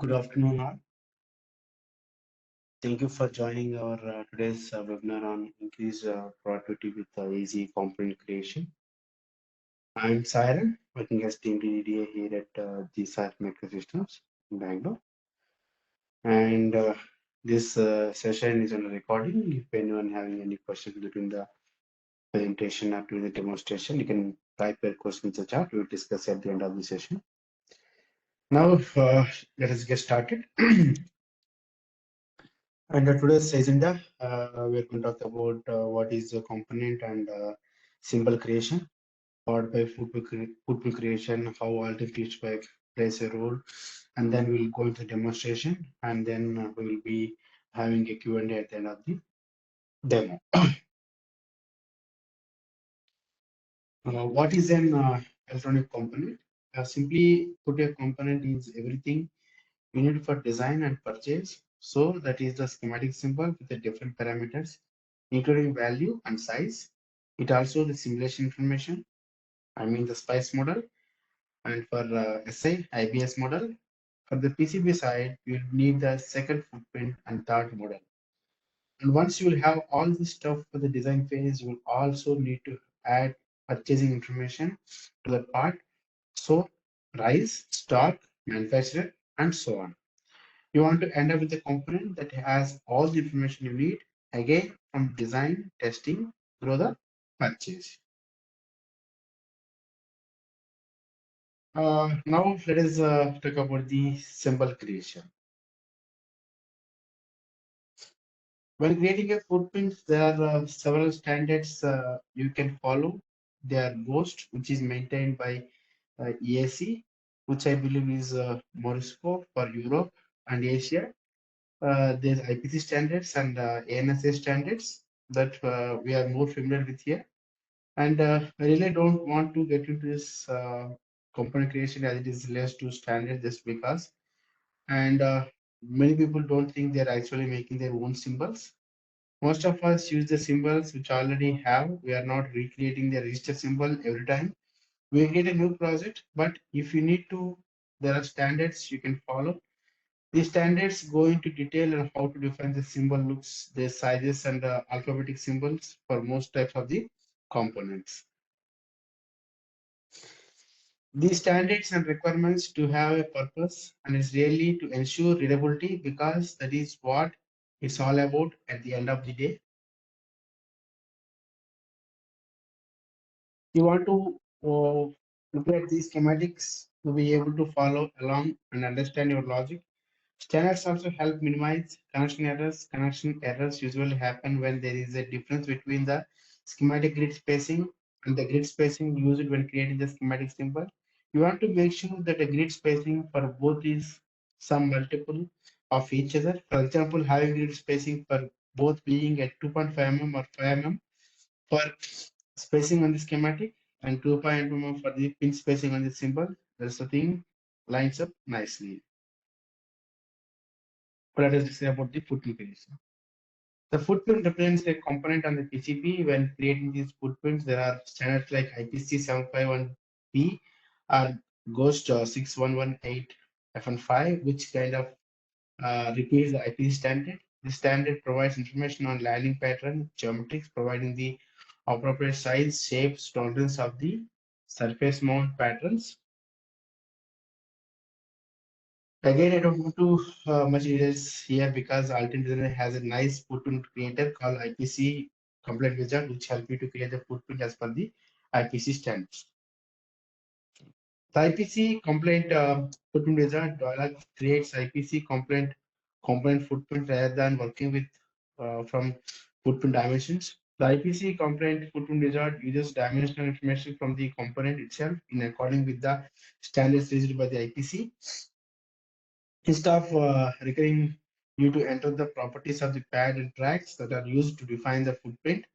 Good afternoon, all. Thank you for joining our today's webinar on increased productivity with easy component creation. I'm Siren, working as team DDA here at the Site Microsystems in Bangalore. And this session is on a recording. If anyone having any questions between the presentation or during the demonstration, you can type your questions in the chat. We will discuss at the end of the session. Now, let us get started. Under today's agenda, we're going to talk about what is the component and symbol creation, followed by footprint creation, how alternate spec plays a role, and then we'll go into demonstration, and then we will be having a Q&A at the end of the demo. What is an electronic component? Simply put, a component is everything you need for design and purchase. So that is the schematic symbol with the different parameters, including value and size. It also the simulation information, I mean the SPICE model, and for SI, IBS model. For the PCB side, you'll need the second footprint and third model. And once you will have all this stuff for the design phase, you will also need to add purchasing information to the part. So price, stock, manufacturer, and so on. You want to end up with a component that has all the information you need, again, from design, testing, through the purchase. Now let us talk about the symbol creation. When creating a footprint, there are several standards you can follow. They are GHOST, which is maintained by EAC, which I believe is Morisco for Europe and Asia. There's IPC standards and ANSA standards that we are more familiar with here. And I really don't want to get into this component creation as it is less to standard just because. And many people don't think they're actually making their own symbols. Most of us use the symbols which already have. We are not recreating the register symbol every time. We get a new project, but if you need to, there are standards you can follow. These standards go into detail on how to define the symbol looks, their sizes, and alphabetic symbols for most types of the components. These standards and requirements to have a purpose, and it's really to ensure readability because that is what it's all about at the end of the day. You want to look at these schematics to be able to follow along and understand your logic. Standards also help minimize connection errors. Connection errors usually happen when there is a difference between the schematic grid spacing and the grid spacing used when creating the schematic symbol. You want to make sure that the grid spacing for both is some multiple of each other. For example, having grid spacing for both being at 2.5 mm or 5 mm for spacing on the schematic and 2.5 mm for the pin spacing on the symbol. That's the thing lines up nicely. Let us say about the footprint creation. The footprint represents a component on the PCB. When creating these footprints, there are standards like IPC 751P or GHOST 6118 FN5, which kind of repeats the IPC standard. This standard provides information on landing pattern, geometrics, providing the appropriate size, shapes, tolerance of the surface mount patterns. Again, I don't want to much details here because Alternate Designer has a nice footprint creator called IPC Compliant Wizard, which help you to create the footprint as per the IPC standards. The IPC Compliant Footprint Wizard dialog creates IPC compliant component footprint rather than working with from footprint dimensions. The IPC compliant footprint wizard uses dimensional information from the component itself in accordance with the standards released by the IPC. Instead of requiring you to enter the properties of the pad and tracks that are used to define the footprint,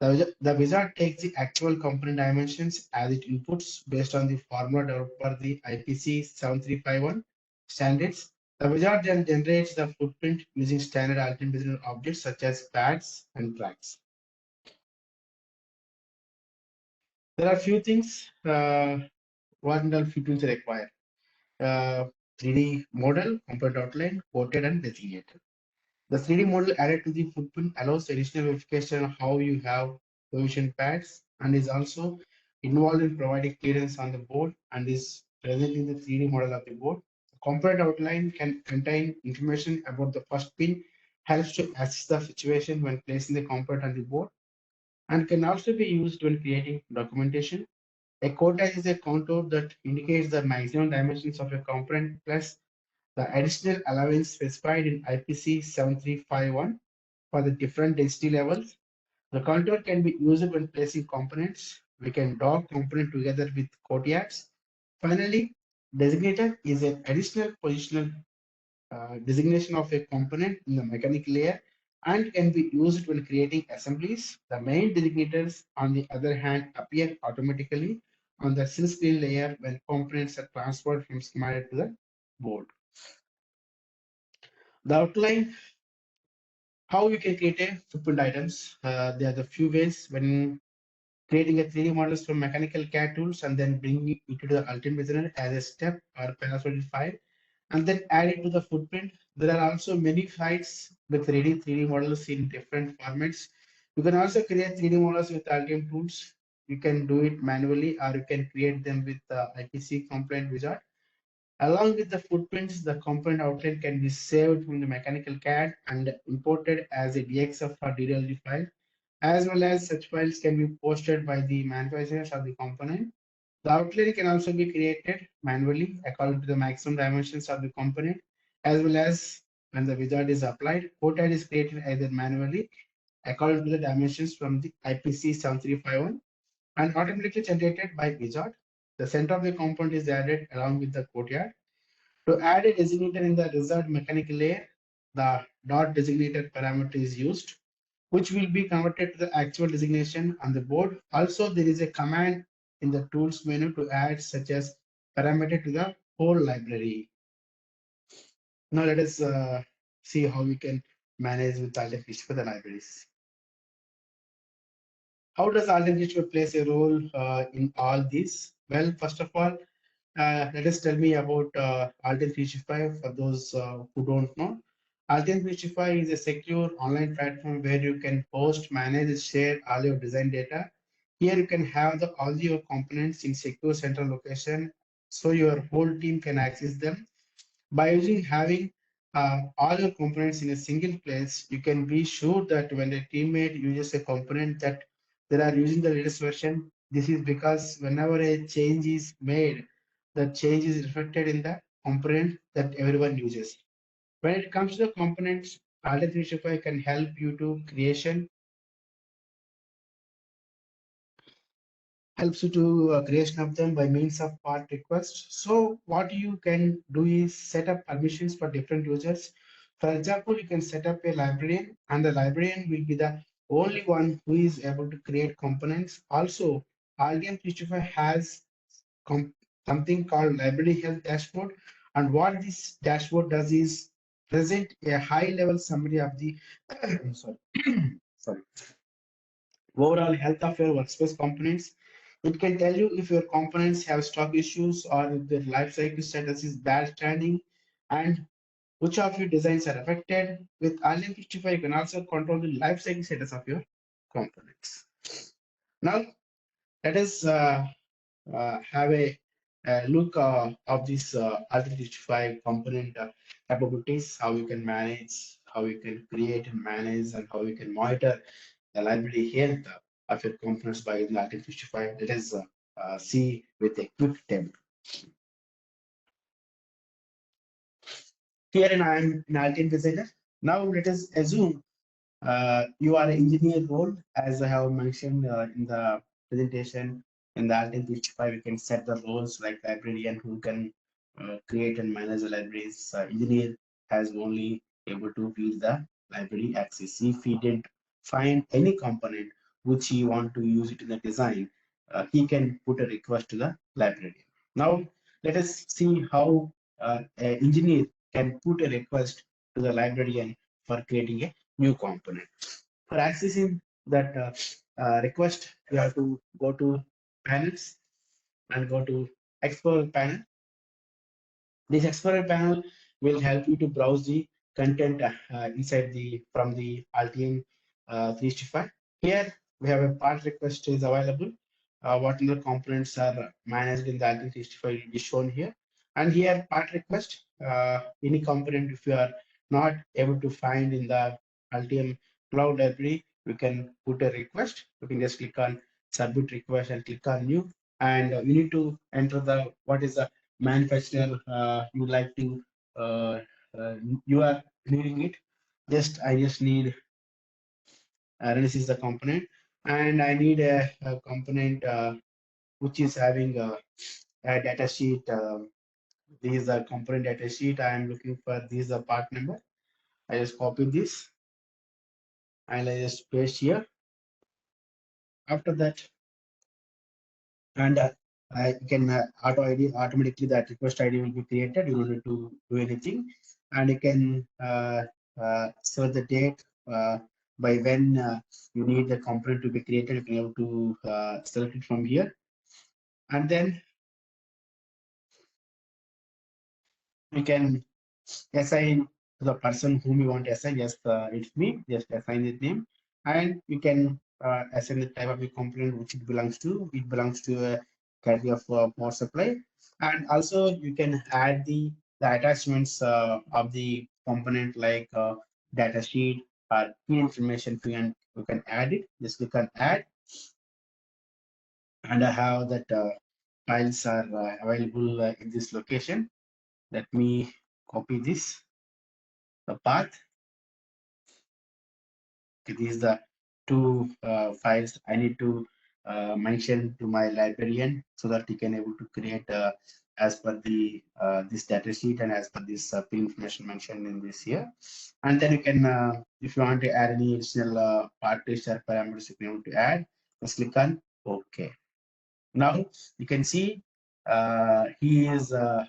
the wizard takes the actual component dimensions as it inputs based on the formula developed for the IPC 7351 standards. The wizard then generates the footprint using standard alternate design objects such as pads and tracks. There are few things what and all footprints require. 3D model, component outline, quoted and designated. The 3D model added to the footprint allows additional verification on how you have position pads and is also involved in providing clearance on the board and is present in the 3D model of the board. The component outline can contain information about the first pin, helps to assess the situation when placing the component on the board, and can also be used when creating documentation. A quota is a contour that indicates the maximum dimensions of a component plus the additional allowance specified in IPC 7351 for the different density levels. The contour can be used when placing components. We can dock component together with courtyards. Finally, designator is an additional positional designation of a component in the mechanical layer and can be used when creating assemblies. The main designators, on the other hand, appear automatically on the sync screen layer when components are transferred from schematic to the board. The outline, how you can create a footprint items. There are the few ways when creating a 3D models from mechanical CAD tools and then bringing it into the Ultimate Designer as a step or Panasonic file and then add it to the footprint. There are also many sites with ready 3D models in different formats. You can also create 3D models with Ultimate tools. You can do it manually or you can create them with the IPC component wizard. Along with the footprints, the component outline can be saved from the mechanical CAD and imported as a DXF or DLG file, as well as such files can be posted by the manufacturers of the component. The outline can also be created manually according to the maximum dimensions of the component, as well as when the wizard is applied, quoted is created either manually according to the dimensions from the IPC 7351 and automatically generated by wizard. The center of the component is added along with the courtyard. To add a designator in the result mechanical layer, the dot designator parameter is used, which will be converted to the actual designation on the board. Also, there is a command in the tools menu to add such as parameter to the whole library. Now let us see how we can manage with alternate for the libraries. How does alternate plays a role in all this? Well, first of all, let us tell me about Alten 365 for those who don't know. Alten 365 is a secure online platform where you can host, manage, and share all your design data. Here you can have all your components in secure central location so your whole team can access them. By using having all your components in a single place, you can be sure that when a teammate uses a component that they are using the latest version, this is because whenever a change is made, the change is reflected in the component that everyone uses. When it comes to the components, Alter 365 can help you to creation helps you to creation of them by means of part request. So what you can do is set up permissions for different users. For example, you can set up a librarian and the librarian will be the only one who is able to create components. Also, RDM 365 has something called library health dashboard. And what this dashboard does is present a high level summary of the sorry, sorry, overall health of your workspace components. It can tell you if your components have stock issues or if their life cycle status is bad standing and which of your designs are affected. With Alien 55, you can also control the life cycle status of your components. Now, let us have a look of this Alien 55 component capabilities, how you can manage, how you can create and manage, and how you can monitor the library health of your components by using Article 55. Let us see with a quick demo. Here I am in Altium Designer. Now let us assume you are an engineer role, as I have mentioned in the presentation. In the Altium 55, you can set the roles like librarian who can create and manage the libraries. Engineer has only able to view the library access. If he didn't find any component which he want to use it in the design, he can put a request to the librarian. Now let us see how an engineer can put a request to the librarian for creating a new component. For accessing that request, you have to go to panels and go to explore panel. This Explorer panel will help you to browse the content inside the from the Altium 365. Here we have a part request is available. What other components are managed in the Altium 365 is shown here. And here part request, any component if you are not able to find in the Altium cloud library, we can put a request. You can just click on submit request and click on new. And you need to enter the what is the manufacturer you like to uh, uh, you are needing it. Just I just need this is the component, and I need a component which is having a data sheet. This is a component data sheet. I am looking for this is a part number. I just copy this and I just paste here. After that, and I can auto ID automatically that request ID will be created. You don't need to do anything, and you can set the date by when you need the component to be created. You can able to select it from here, and then you can assign to the person whom you want to assign. Yes, it's me. Just assign the name, and you can assign the type of the component which it belongs to. It belongs to a category of power supply, and also you can add the attachments of the component like data sheet or key information. You can add it. Just click on add, and I have that files are available in this location. Let me copy this the path. These the two files I need to mention to my librarian so that he can able to create as per the this data sheet and as per this information mentioned in this here. And then you can, if you want to add any additional part list or parameters, you can able to add. Just click on OK. Now you can see he is the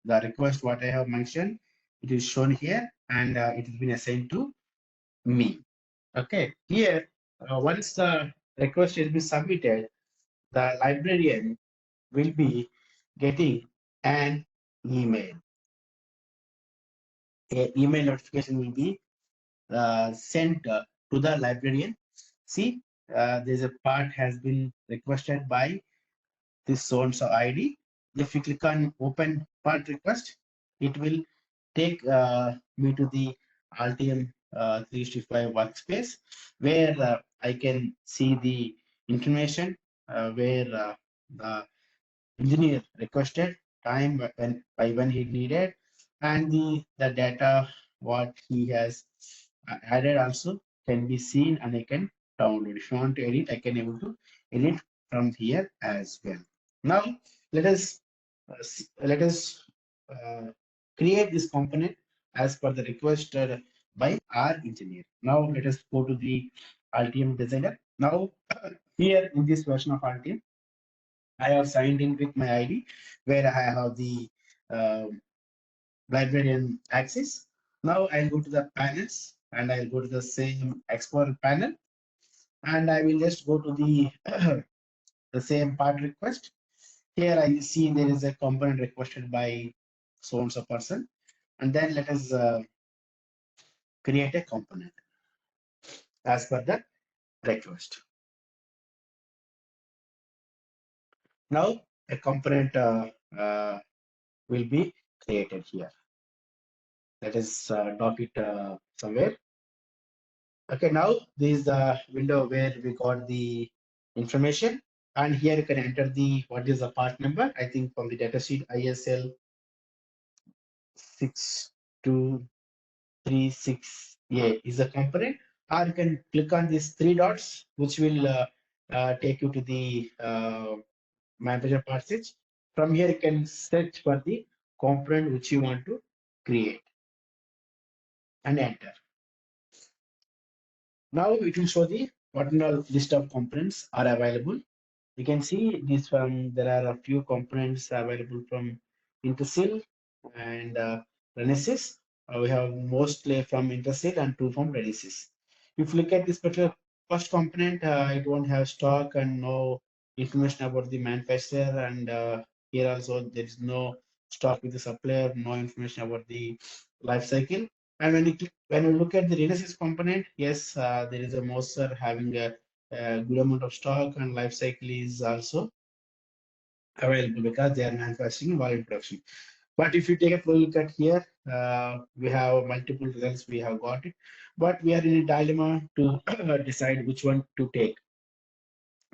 request what I have mentioned. It is shown here and it has been assigned to me. Okay, here, once the request has been submitted, the librarian will be getting an email. A email notification will be sent to the librarian. See, there's a part has been requested by this so-and-so ID. If you click on open part request, it will take me to the Altium 365 workspace where I can see the information where the engineer requested time when he needed and the data what he has added also can be seen and I can download. If you want to edit, I can able to edit from here as well. Now let us create this component as per the requested by our engineer. Now let us go to the Altium designer. Now here in this version of Altium, I have signed in with my ID where I have the librarian access. Now I'll go to the panels and I'll go to the same Explorer panel and I will just go to the the same part request. Here I see there is a component requested by so and so person, and then let us create a component as per the request. Now a component will be created here. Let us dock it somewhere. Okay, now this is the window where we got the information, and here you can enter the what is the part number. I think from the datasheet ISL 6236A is a component, or you can click on these three dots, which will take you to the manufacturer passage. From here, you can search for the component which you want to create and enter. Now it will show the what list of components are available. You can see this from there are a few components available from Intersil and Renesys. We have mostly from Intersil and two from Renesys. If you look at this particular first component, it won't have stock and no information about the manufacturer, and here also there is no stock with the supplier, no information about the life cycle. And when you look at the renaissance component, yes, there is a Moser having a good amount of stock, and life cycle is also available because they are manufacturing volume production. But if you take a full look at here, we have multiple results, we have got it, but we are in a dilemma to decide which one to take.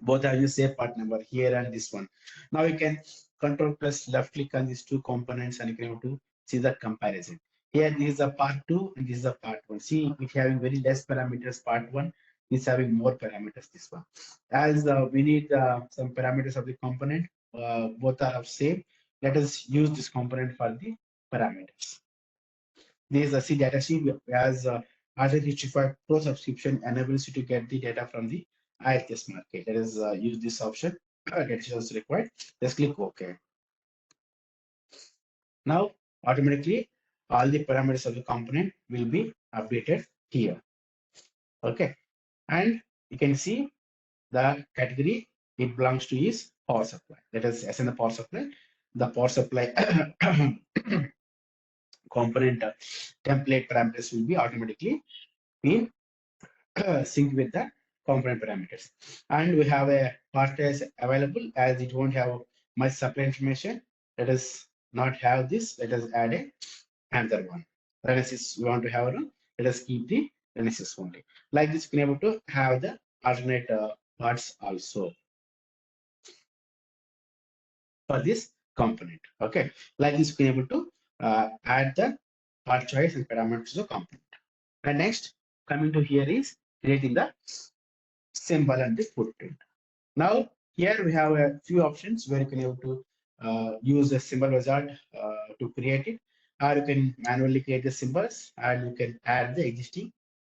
Both have the same part number here and this one. Now you can control plus left click on these two components and you can able to see the comparison. Here this is a part 2 and this is a part 1. See, it having very less parameters part 1, this having more parameters this one. As we need some parameters of the component, both are of same. Let us use this component for the parameters. This is a C data sheet as R365 Pro subscription enables you to get the data from the IHS market. Let us use this option. Data sheet is required. Just click OK. Now, automatically, all the parameters of the component will be updated here. Okay. And you can see the category it belongs to is power supply. Let us assign the power supply. The power supply component template parameters will be automatically in sync with the component parameters. And we have a part as available as it won't have much supply information. Let us not have this. Let us add another one. Renaissance we want to have one. Let us keep the Renaissance only. Like this, we can able to have the alternate parts also for this component. Okay. Like this, we can able to add the part choice and parameters to the component. And next, coming to here is creating the symbol and the footprint. Now, here we have a few options where you can able to use the symbol wizard to create it, or you can manually create the symbols and you can add the existing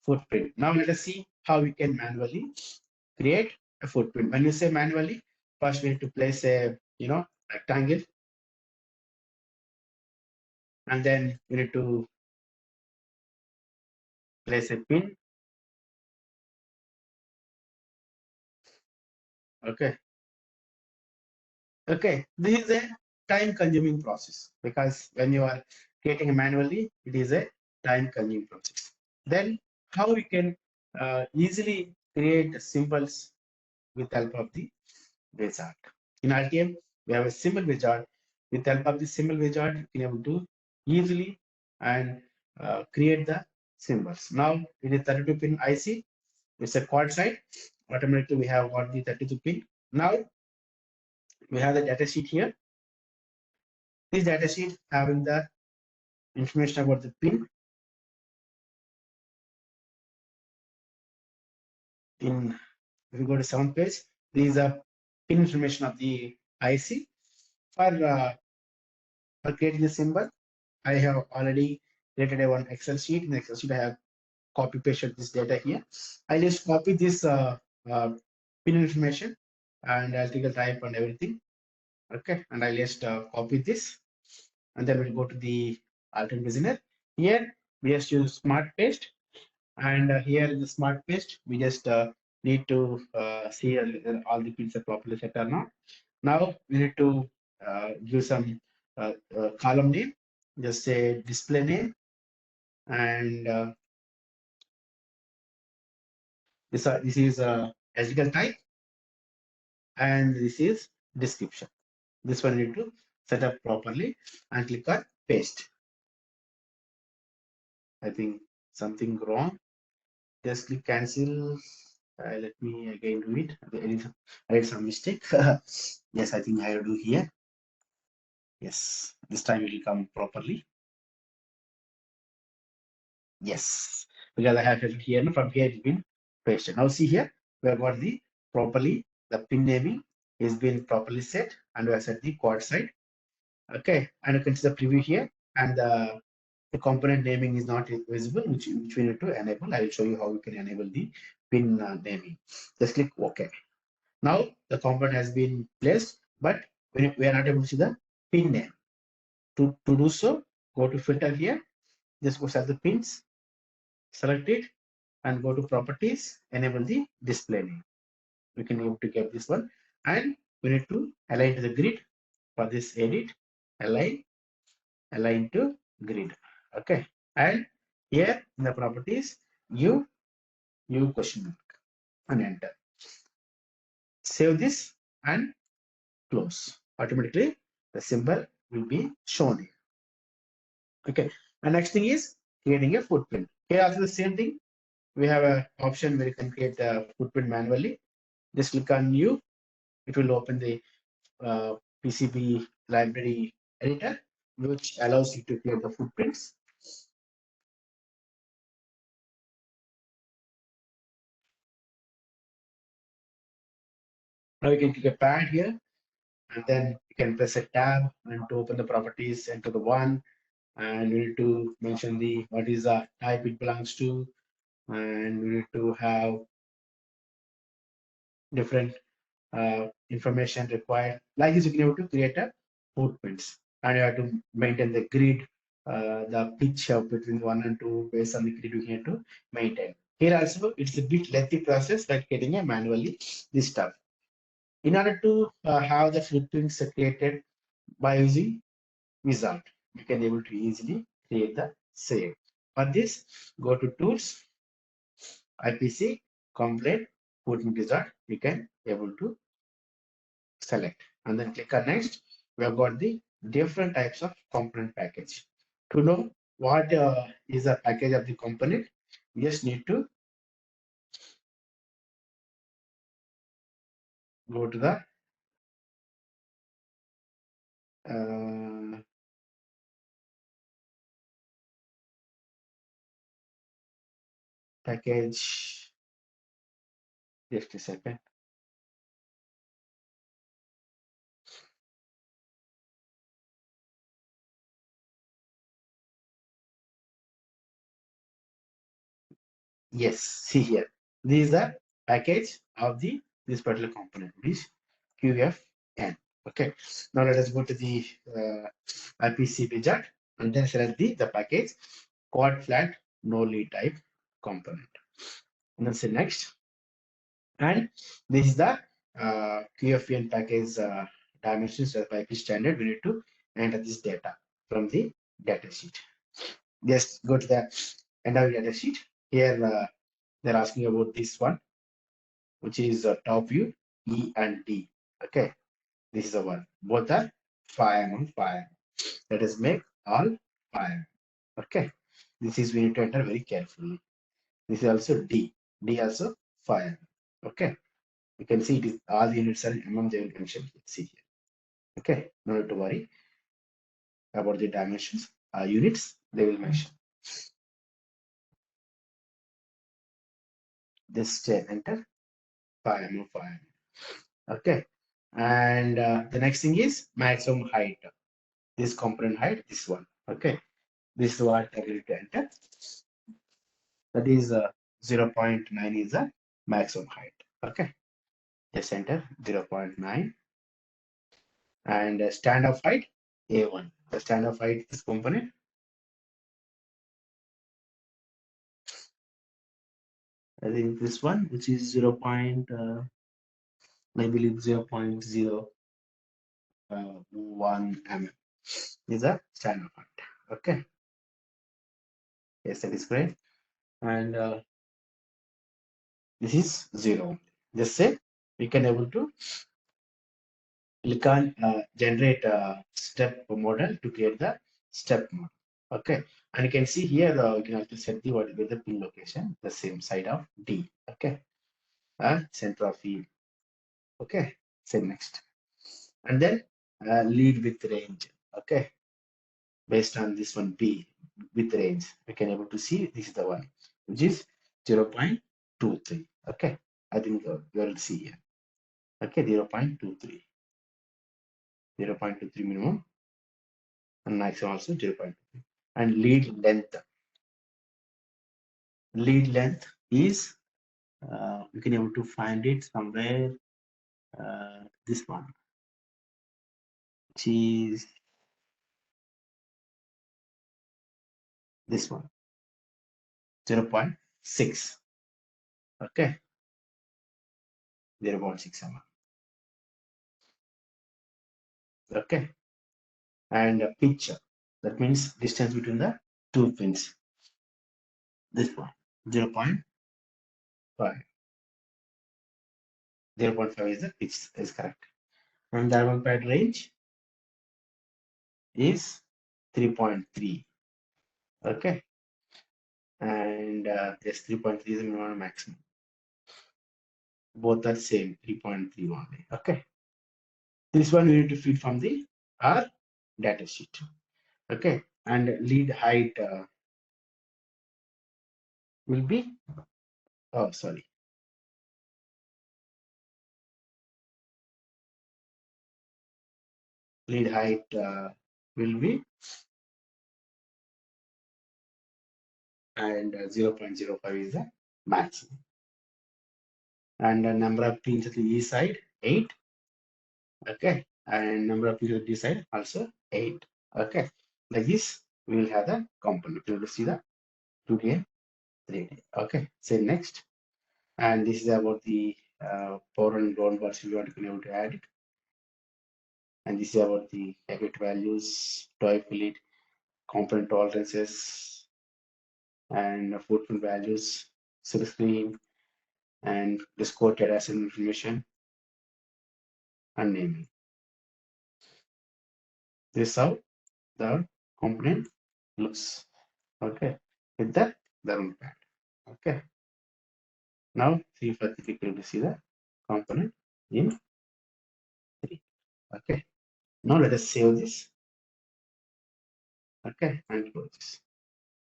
footprint. Now, let us see how we can manually create a footprint. When you say manually, first we need to place a rectangle, and then we need to place a pin. Okay. Okay, this is a time-consuming process because when you are creating manually, it is a time-consuming process. Then, how we can easily create symbols with help of the wizard. In RTM, we have a symbol wizard. With help of the symbol wizard, you can able to easily and create the symbols. Now, it is 32 pin IC. It's a quad side. Automatically, we have got the 32 pin. Now, we have the data sheet here. This data sheet having the information about the pin in, if you go to 7th page, this is a pin information of the IC. For creating the symbol, I have already created a one Excel sheet. In the Excel sheet, I have copy pasted this data here. I just copy this pin information and I'll take a type and everything. Okay, and I just copy this, and then we'll go to the alternate designer. Here we just use smart paste. And here in the smart paste, we just need to see all the pins are properly set or not. Now we need to give some column name, just say display name, and this is SQL type, and this is description. This one need to set up properly and click on paste. I think something wrong. Just click cancel. Let me again do it. I did some mistake. Yes, I think I will do here. Yes, this time it will come properly. Yes, because I have it here. No, from here it's been pasted. Now see here, we have got the properly, the pin naming is been properly set, and we have set the quad side. Okay, and you can see the preview here, and the component naming is not visible, which we need to enable. I will show you how we can enable the pin naming. Just click OK. Now the component has been placed, but we are not able to see the pin name. To do so, go to filter here, just go select the pins, select it, and go to properties, enable the display name. We can able to get this one, and we need to align to the grid for this edit, align, align to grid. Okay, and here in the properties, you question mark and enter. Save this and close. Automatically the symbol will be shown here. Okay, and next thing is creating a footprint. Here also the same thing. We have a option where you can create a footprint manually. Just click on new. It will open the PCB library editor, which allows you to create the footprints. Now you can click a pad here, and then you can press a tab and to open the properties, enter the one, and we need to mention the what is the type it belongs to, and we need to have different information required. Like this, you can able to create a footprints, and you have to maintain the grid, the pitch of between one and two based on the grid you have to maintain. Here also, it's a bit lengthy process like getting a manually this stuff. In order to have the footprints created by using wizard, you can able to easily create the same. For this, go to tools, IPC, complete footprint wizard. You can able to select and then click on next. We have got the different types of component package. To know what is the package of the component, we just need to go to the uh, package. Just a second. Yes, see here. This is the package of the this particular component, which is QFN. Okay. Now let us go to the IPC widget and then select the package quad flat no lead type component. And then say next. And this is the QFN package dimensions as by IP standard. We need to enter this data from the data sheet. Just go to the end of the data sheet. Here they're asking about this one, which is top view E and D. Okay, this is the one. Both are 5 mm 5 mm. Let us make all 5 mm. Okay, this is we need to enter very carefully. This is also D. D also 5 mm. Okay, you can see it is all the units are in mm they will mention. See here. Okay, no need to worry about the dimensions. Units they will mention. Just enter 5 mm 5 mm. Okay, and the next thing is maximum height. This component height, this one. Okay, this is what I will enter. That is 0.9 is the maximum height. Okay, just enter 0.9 and standoff height A1. The standoff height this component. I think this one, which is 0. I believe 0.01 mm is a standoff height. Okay, yes, that is great. And this is 0. Just say we can able to click on generate a step model to create the step model. Okay, and you can see here you can also set the what is the pin location, the same side of D. Okay, center of E. Okay, say next, and then lead with range. Okay, based on this one B with range, we can able to see this is the one which is 0.23. Okay, I think you will see here. Okay, 0.23. 0.23 minimum and maximum also 0.23. And lead length is you can able to find it somewhere this one, which is this one 0.6. Okay, 0.6 mm. Okay, and pitch, That means distance between the two pins. This one, 0.5. 0.5 is the pitch is correct. And the diamond pad range is 3.3. Okay. And this 3.3 is the minimum and maximum. Both are same, 3.3 only. Okay. This one we need to feed from the our data sheet. Okay. And lead height will be, oh, sorry. Lead height will be and 0.05 is the maximum. And the number of pins at the E side, 8. Okay. And number of pins at the D side also 8. Okay. Like this, we will have the component. You will see the 2D and 3D. Okay. Say next. And this is about the power and ground bars if you want to be able to add it. And this is about the packet values, toy fillet, component tolerances, and footprint values, silk screen, and the score data set information and naming. This is how the component looks. Okay, with that, the run pad. Okay, now see if I typically see the component in 3. Okay, now let us save this. Okay, and close this.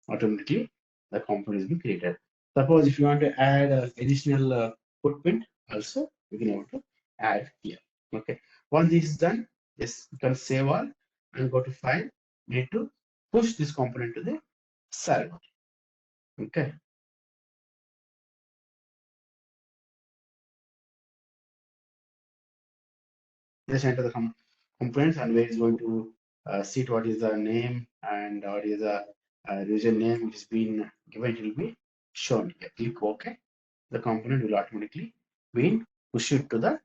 Automatically, the component is being created. Suppose if you want to add additional footprint, also you can able to add here. Okay, once this is done, just you can save all and go to file. Need to push this component to the server. Okay, just enter the components and where it's going to see what is the name and what is the region name which is being given. It will be shown here. Click OK. The component will automatically be pushed to the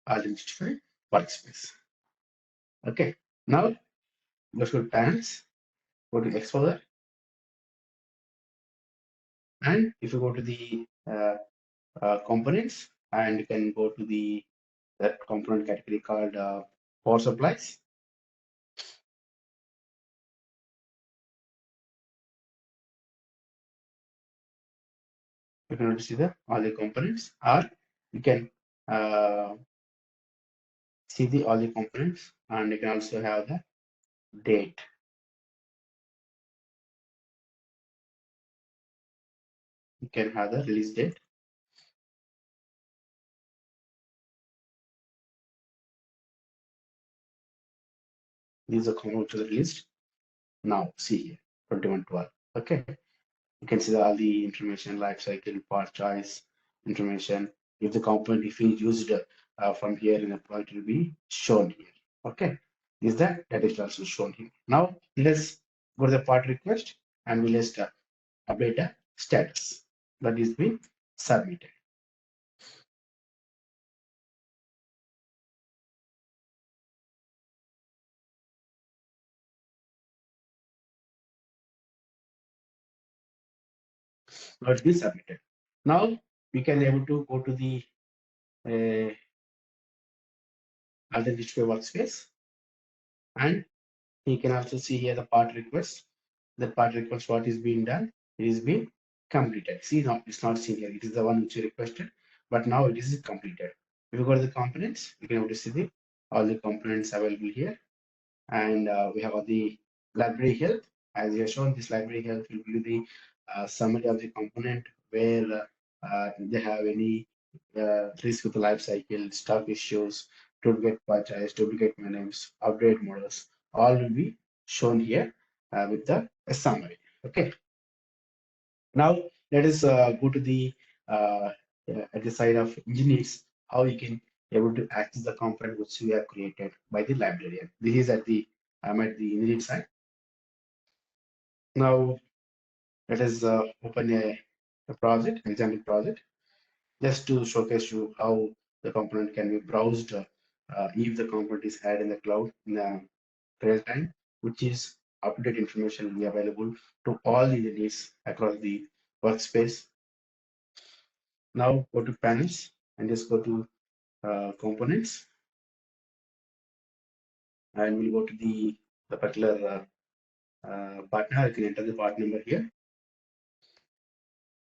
identified workspace. Okay, now go to panels, go to exposure, and if you go to the components, and you can go to the that component category called power supplies. You can see the all the components, or you can uh, see the all the components, and you can also have the date. You can have the release date. These are components to the released. Now see here, 2112. Okay. You can see all the information, life cycle, part choice information. If the component, if is used from here in the project, will be shown here. Okay, is that is also shown here. Now let's go to the part request and we'll just update the status that is being submitted. Now it's been submitted. Now we can able to go to the alternate display workspace, and you can also see here the part request. The part request what is being done, it is being completed. See, now it's not seen here. It is the one which you requested, but now it is completed. If you go to the components, you can able to see the all the components available here, and we have all the library health. As you have shown, this library health will give the summary of the component where they have any risk of the life cycle, stock issues, duplicate purchase, duplicate names, upgrade models, all will be shown here with the summary. Okay. Now let us go to the at the side of engineers, how you can able to access the component which we have created by the librarian. This is at the I'm at the engineer side. Now let us open a project, example project, just to showcase you how the component can be browsed if the component is added in the cloud in the real time, which is updated information will be available to all the entities across the workspace. Now go to panels and just go to components, and we'll go to the particular partner. I can enter the part number here.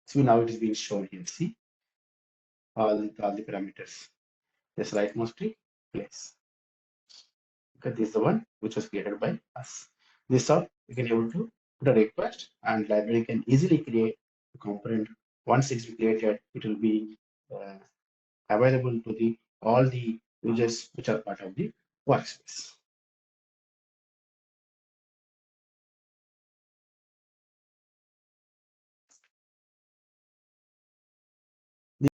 So now it is being shown here. See all the parameters. Just right mouse click, place. Okay, this is the one which was created by us. This how you can able to put a request, and library can easily create a component. Once it's created, it will be available to the all the users which are part of the workspace.